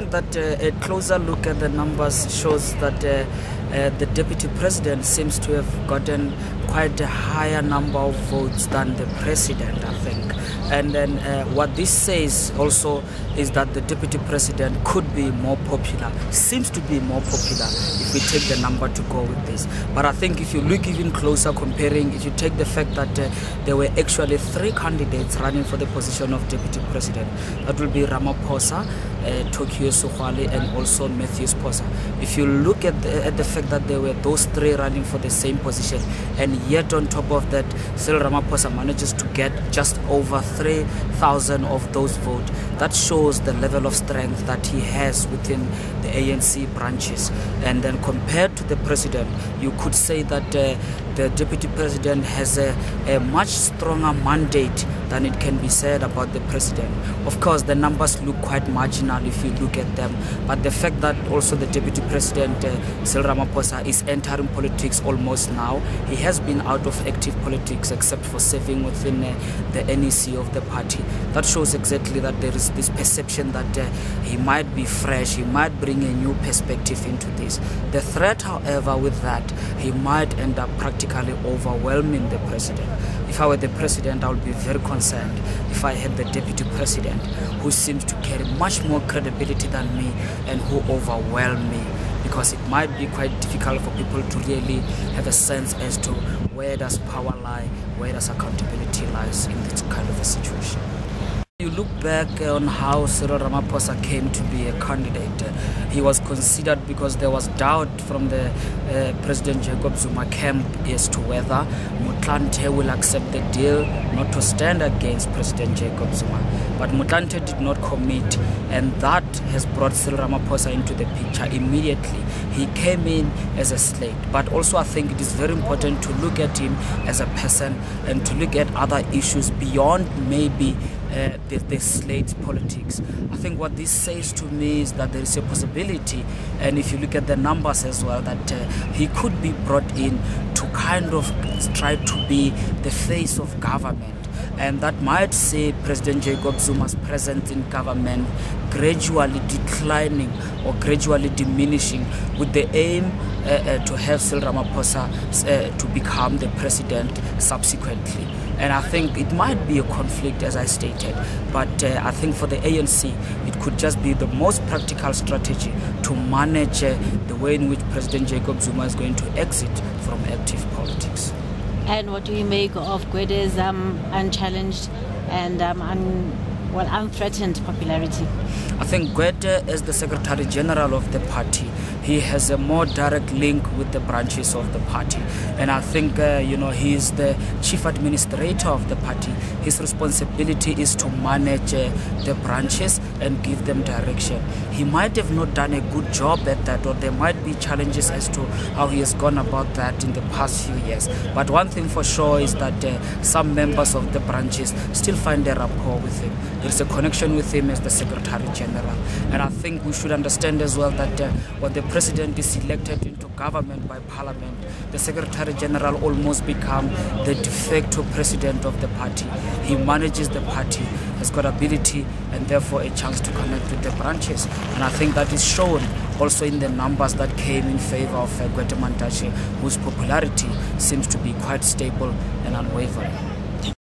think that a closer look at the numbers shows that the deputy president seems to have gotten quite a higher number of votes than the president, I think. And then what this says also is that the deputy president could be more popular, seems to be more popular if we take the number to go with this. But I think if you look even closer, comparing, if you take the fact that there were actually 3 candidates running for the position of deputy president, that will be Ramaphosa, Tokyo Suhwale, and also Matthew Sposa. If you look at the fact that there were those 3 running for the same position, and yet on top of that, Cyril Ramaphosa manages to get just over 3,000 of those votes, that shows the level of strength that he has within the ANC branches. And then compared to the president, you could say that the deputy president has a much stronger mandate than it can be said about the president. Of course, the numbers look quite marginal if you look at them, but the fact that also the deputy president, Cyril Ramaphosa, is entering politics almost now. He has been out of active politics except for serving within the NEC of the party. That shows exactly that there is this perception that he might be fresh, he might bring a new perspective into this. The threat, however, with that, he might end up practically overwhelming the president. If I were the president, I would be very concerned if I had the deputy president who seems to carry much more credibility than me and who overwhelm me, because it might be quite difficult for people to really have a sense as to where does power lie, where does accountability lies in this kind of a situation. You look back on how Cyril Ramaphosa came to be a candidate. He was considered because there was doubt from the President Jacob Zuma camp as to whether Motlanthe will accept the deal not to stand against President Jacob Zuma. But Motlanthe did not commit, and that has brought Cyril Ramaphosa into the picture immediately. He came in as a slate, but also I think it is very important to look at him as a person and to look at other issues beyond maybe the slate politics. I think what this says to me is that there is a possibility, and if you look at the numbers as well, that he could be brought in to kind of try to be the face of government. And that might see President Jacob Zuma's presence in government gradually declining or gradually diminishing, with the aim to have Cyril Ramaphosa to become the president subsequently. And I think it might be a conflict, as I stated, but I think for the ANC, it could just be the most practical strategy to manage the way in which President Jacob Zuma is going to exit from active politics. And what do you make of Gwede's unchallenged and unthreatened popularity? I think Gwede, as the Secretary General of the party, he has a more direct link with the branches of the party. And I think, he is the chief administrator of the party. His responsibility is to manage the branches and give them direction. He might have not done a good job at that, or there might be challenges as to how he has gone about that in the past few years. But one thing for sure is that some members of the branches still find a rapport with him. There is a connection with him as the Secretary General. And I think we should understand as well that when the president is elected into government by parliament, the Secretary General almost becomes the de facto president of the party. He manages the party, has got ability and therefore a chance to connect with the branches. And I think that is shown also in the numbers that came in favor of Gwede Mantashe, whose popularity seems to be quite stable and unwavering.